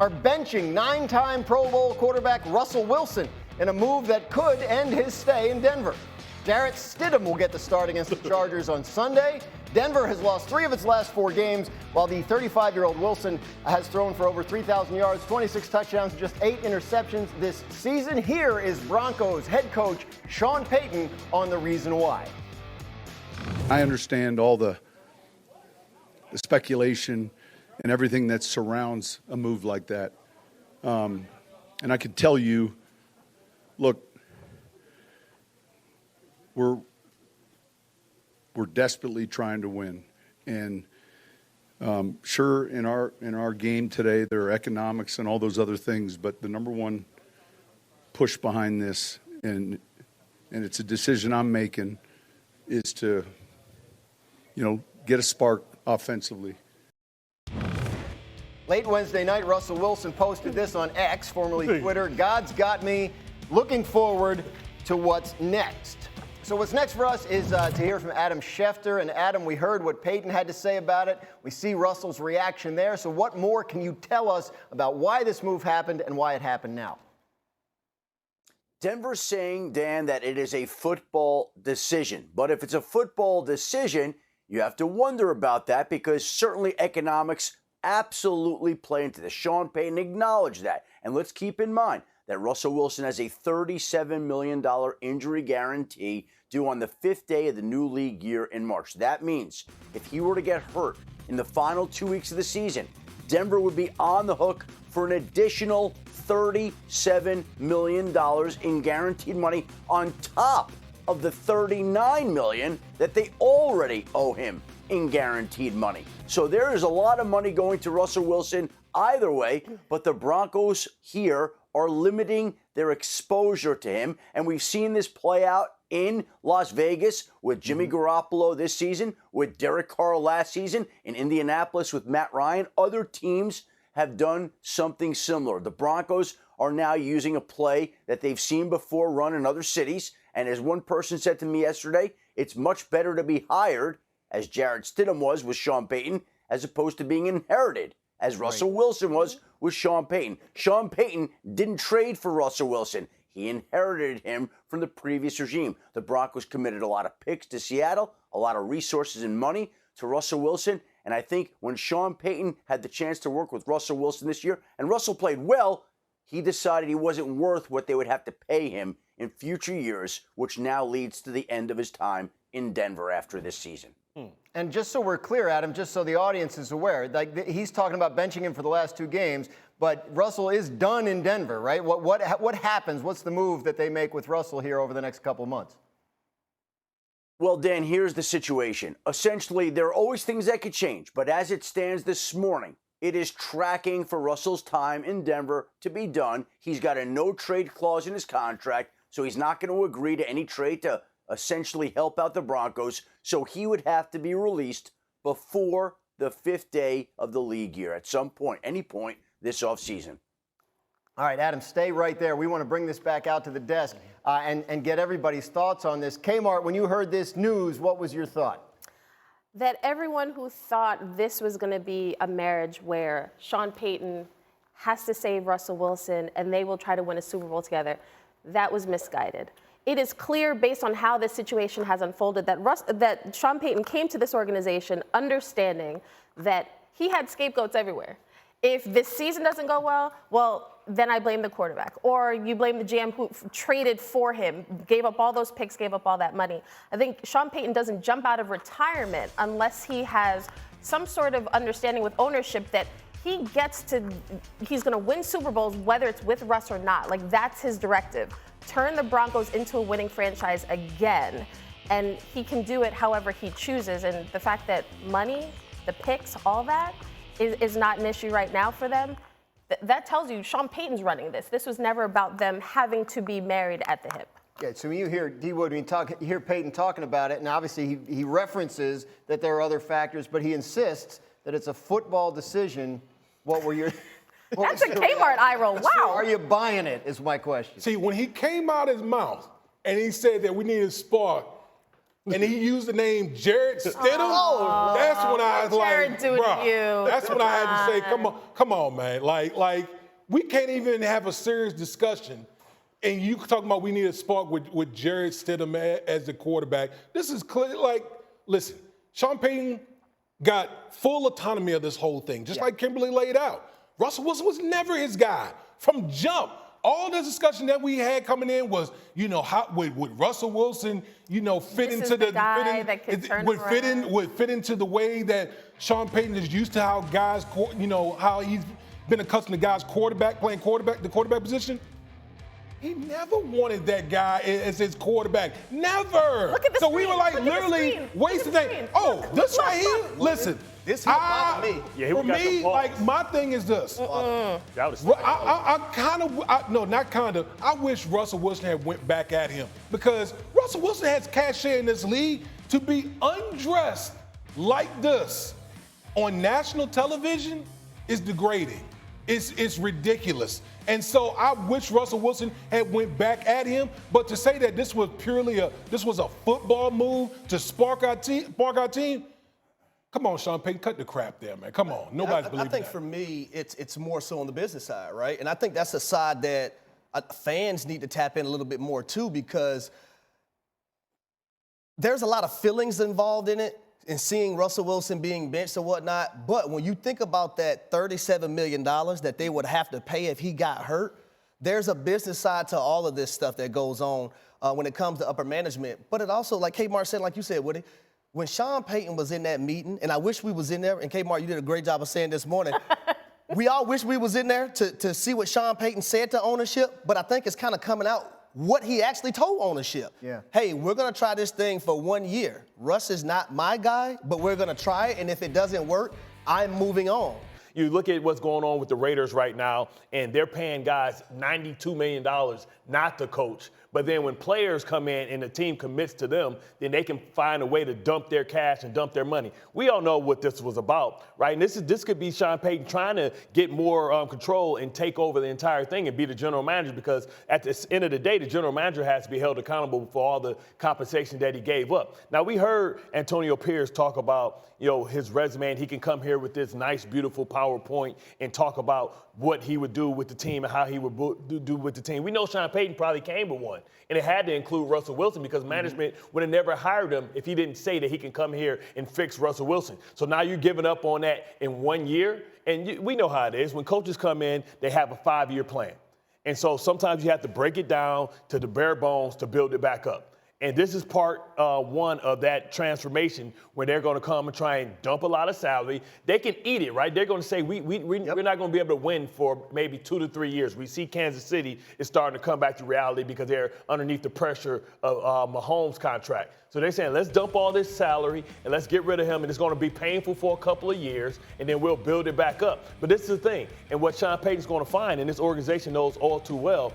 are benching 9-time Pro Bowl quarterback Russell Wilson in a move that could end his stay in Denver. Jarrett Stidham will get the start against the Chargers on Sunday. Denver has lost 3 of its last 4 games, while the 35-year-old Wilson has thrown for over 3,000 yards, 26 touchdowns, just 8 interceptions this season. Here is Broncos head coach Sean Payton on the reason why. I understand all the speculation and everything that surrounds a move like that. And I could tell you, look, we're desperately trying to win. And sure, in our game today, there are economics and all those other things, but the number one push behind this, and it's a decision I'm making, is to, get a spark offensively. Late Wednesday night, Russell Wilson posted this on X, formerly Twitter. God's got me looking forward to what's next. So what's next for us is to hear from Adam Schefter. And Adam, we heard what Payton had to say about it. We see Russell's reaction there. So what more can you tell us about why this move happened and why it happened now? Denver's saying, Dan, that it is a football decision. But if it's a football decision, you have to wonder about that, because certainly economics absolutely play into this. Sean Payton acknowledged that. And let's keep in mind that Russell Wilson has a $37 million injury guarantee due on the 5th day of the new league year in March. That means if he were to get hurt in the final 2 weeks of the season, Denver would be on the hook for an additional $37 million in guaranteed money on top of the $39 million that they already owe him in guaranteed money. So there is a lot of money going to Russell Wilson either way, but the Broncos here are limiting their exposure to him. And we've seen this play out in Las Vegas with Jimmy Garoppolo this season, with Derek Carr last season, in Indianapolis with Matt Ryan. Other teams have done something similar. The Broncos are now using a play that they've seen before run in other cities. And as one person said to me yesterday, it's much better to be hired, as Jarrett Stidham was with Sean Payton, as opposed to being inherited, as Russell Wilson was with Sean Payton. Sean Payton didn't trade for Russell Wilson. He inherited him from the previous regime. The Broncos committed a lot of picks to Seattle, a lot of resources and money to Russell Wilson. And I think when Sean Payton had the chance to work with Russell Wilson this year, and Russell played well, he decided he wasn't worth what they would have to pay him in future years, which now leads to the end of his time in Denver after this season. And just so we're clear, Adam, just so the audience is aware, like he's talking about benching him for the last 2 games, but Russell is done in Denver, right? What happens? What's the move that they make with Russell here over the next couple of months? Well, Dan, here's the situation. Essentially, there are always things that could change, but as it stands this morning, it is tracking for Russell's time in Denver to be done. He's got a no-trade clause in his contract, so he's not going to agree to any trade to essentially help out the Broncos, so he would have to be released before the 5th day of the league year at some point, any point this offseason. All right, Adam, stay right there. We want to bring this back out to the desk and get everybody's thoughts on this. Kmart, when you heard this news, what was your thought? That everyone who thought this was going to be a marriage where Sean Payton has to save Russell Wilson and they will try to win a Super Bowl together, that was misguided. It is clear based on how this situation has unfolded that Sean Payton came to this organization understanding that he had scapegoats everywhere. If this season doesn't go well, then I blame the quarterback. Or you blame the GM who traded for him, gave up all those picks, gave up all that money. I think Sean Payton doesn't jump out of retirement unless he has some sort of understanding with ownership that he's going to win Super Bowls whether it's with Russ or not. Like, that's his directive. Turn the Broncos into a winning franchise again. And he can do it however he chooses. And the fact that money, the picks, all that is not an issue right now for them, that tells you Sean Payton's running this. This was never about them having to be married at the hip. Okay, so when you hear D-Wood, you hear Payton talking about it, and obviously he references that there are other factors, but he insists that it's a football decision. What were your... That's a Kmart eye roll. Wow. So are you buying it, is my question. See, when he came out his mouth and he said that we need a spark, and he used the name Jarrett Stidham, that's when I was like, bro, that's when I had to say, come on, man. Like we can't even have a serious discussion. And you talking about we need a spark with Jarrett Stidham as the quarterback. This is clear. Like, listen, Sean Payton got full autonomy of this whole thing, just like Kimberly laid out. Russell Wilson was never his guy from jump. All the discussion that we had coming in was, how would Russell Wilson, fit into fit into the way that Sean Payton is used to how guys, how he's been accustomed to guys playing the quarterback position. He never wanted that guy as his quarterback. Never. Look at the so screen. we were like literally wasting that. Oh, this right here. Listen. This hit me. Yeah, for me, like my thing is this. I wish Russell Wilson had went back at him because Russell Wilson has cachet in this league to be undressed like this on national television is degrading. It's ridiculous. And so I wish Russell Wilson had went back at him. But to say that this was purely a football move to spark our team, come on, Sean Payton, cut the crap there, man. Come on, nobody's believing that. I think for me, it's more so on the business side, right? And I think that's a side that fans need to tap in a little bit more too, because there's a lot of feelings involved in it. And seeing Russell Wilson being benched or whatnot. But when you think about that $37 million that they would have to pay if he got hurt, there's a business side to all of this stuff that goes on when it comes to upper management. But it also, like Kmart said, like you said, Woody, when Sean Payton was in that meeting, and I wish we was in there, and Kmart, you did a great job of saying this morning, we all wish we was in there to see what Sean Payton said to ownership, but I think it's kind of coming out what he actually told ownership. Yeah. Hey, we're going to try this thing for 1 year. Russ is not my guy, but we're going to try it, and if it doesn't work, I'm moving on. You look at what's going on with the Raiders right now, and they're paying guys $92 million not to coach. But then when players come in and the team commits to them, then they can find a way to dump their cash and dump their money. We all know what this was about, right? And this could be Sean Payton trying to get more control and take over the entire thing and be the general manager, because at the end of the day, the general manager has to be held accountable for all the compensation that he gave up. Now, we heard Antonio Pierce talk about, his resume, and he can come here with this nice, beautiful PowerPoint and talk about what he would do with the team and how he would do with the team. We know Sean Payton probably came with one, and it had to include Russell Wilson because management would have never hired him if he didn't say that he can come here and fix Russell Wilson. So now you're giving up on that in 1 year, and we know how it is. When coaches come in, they have a 5-year plan. And so sometimes you have to break it down to the bare bones to build it back up. And this is part one of that transformation where they're going to come and try and dump a lot of salary. They can eat it, right? They're going to say, we're not going to be able to win for maybe 2 to 3 years. We see Kansas City is starting to come back to reality because they're underneath the pressure of Mahomes' contract. So they're saying, let's dump all this salary and let's get rid of him, and it's going to be painful for a couple of years, and then we'll build it back up. But this is the thing, and what Sean Payton's going to find, and this organization knows all too well,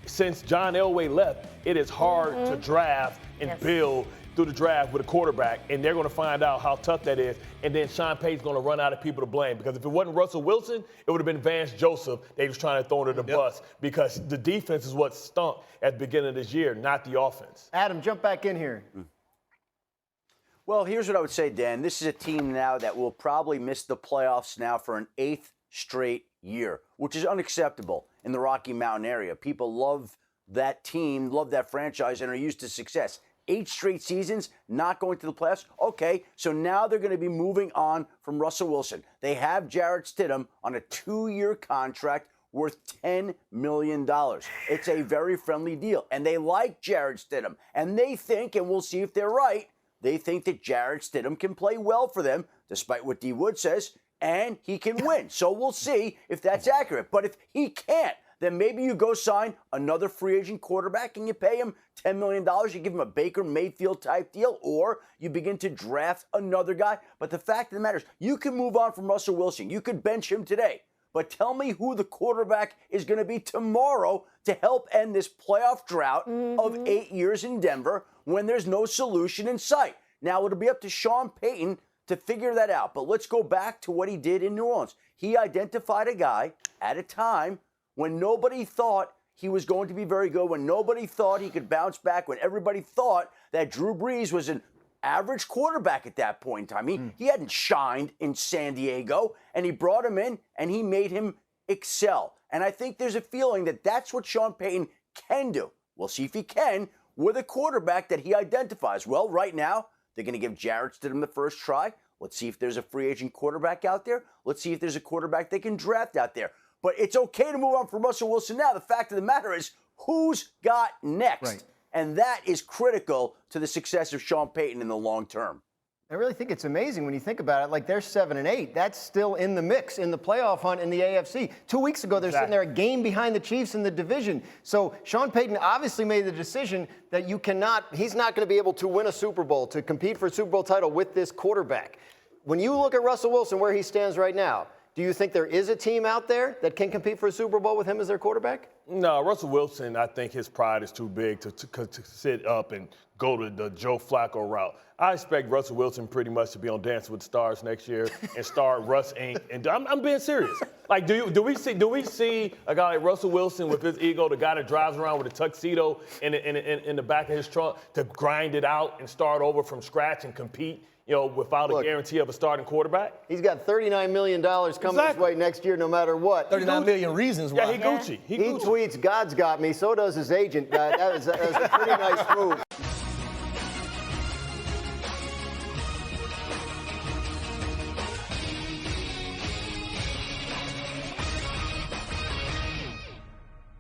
since John Elway left, it is hard to draft and build through the draft with a quarterback, and they're going to find out how tough that is. And then Sean Payton's going to run out of people to blame, because if it wasn't Russell Wilson, it would have been Vance Joseph. They was trying to throw under the bus because the defense is what stunk at the beginning of this year, not the offense. Adam, jump back in here. Well, here's what I would say, Dan. This is a team now that will probably miss the playoffs now for an 8th straight year, which is unacceptable in the Rocky Mountain area. People love that team, love that franchise, and are used to success. 8 straight seasons, not going to the playoffs. Okay, so now they're going to be moving on from Russell Wilson. They have Jarrett Stidham on a 2-year contract worth $10 million. It's a very friendly deal, and they like Jarrett Stidham, and they think, and we'll see if they're right, they think that Jarrett Stidham can play well for them, despite what D. Wood says, and he can win. So we'll see if that's accurate. But if he can't, then maybe you go sign another free agent quarterback and you pay him $10 million. You give him a Baker Mayfield type deal, or you begin to draft another guy. But the fact of the matter is, you can move on from Russell Wilson. You could bench him today. But tell me who the quarterback is going to be tomorrow to help end this playoff drought of 8 years in Denver when there's no solution in sight. Now, it'll be up to Sean Payton to figure that out. But let's go back to what he did in New Orleans. He identified a guy at a time when nobody thought he was going to be very good, when nobody thought he could bounce back, when everybody thought that Drew Brees was an average quarterback at that point in time. He hadn't shined in San Diego, and he brought him in, and he made him excel. And I think there's a feeling that that's what Sean Payton can do. We'll see if he can with a quarterback that he identifies. Well, right now, they're going to give Jarrett Stidham the first try. Let's see if there's a free agent quarterback out there. Let's see if there's a quarterback they can draft out there. But it's okay to move on from Russell Wilson now. The fact of the matter is, who's got next? Right. And that is critical to the success of Sean Payton in the long term. I really think it's amazing when you think about it. Like, they're 7-8. That's still in the mix in the playoff hunt in the AFC. 2 weeks ago, they're sitting there a game behind the Chiefs in the division. So Sean Payton obviously made the decision that he's not going to be able to win a Super Bowl, to compete for a Super Bowl title with this quarterback. When you look at Russell Wilson, where he stands right now, do you think there is a team out there that can compete for a Super Bowl with him as their quarterback? No, Russell Wilson, I think his pride is too big to sit up and go to the Joe Flacco route. I expect Russell Wilson pretty much to be on Dancing with the Stars next year and start Russ Inc. And I'm being serious. Like, do we see a guy like Russell Wilson with his ego, the guy that drives around with a tuxedo in the back of his trunk, to grind it out and start over from scratch and compete? Without a guarantee of a starting quarterback? He's got $39 million coming his way next year no matter what. 39 million reasons why. Yeah, he Gucci. He tweets, God's got me. So does his agent. That was a pretty nice move.